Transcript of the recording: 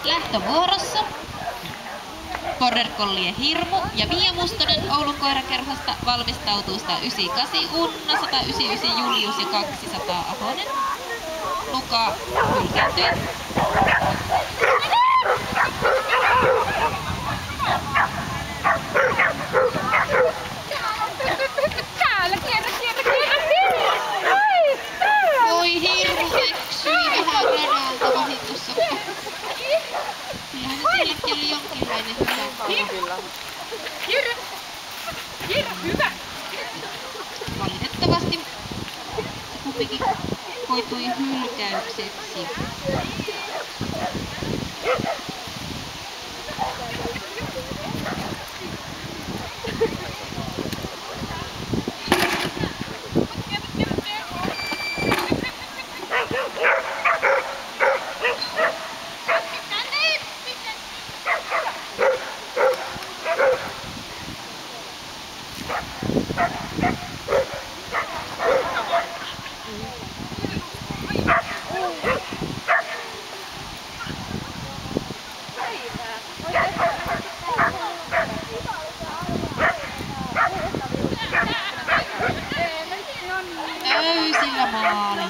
Lähtövuorossa Border Collie Hirmu ja Mia Mustonen Oulun koirakerhosta valmistautuu 198 Uunna, 199 Julius ja 200 Ahonen. Luka hylkääntyi. Voi Hirmu eksyi vähän granalta vahingossa. Kyllähän sielläkin oli jonkinlainen hyvä. Hyvä! Valitettavasti kumpikin koitui hylkäykseksi. Täysillä maali.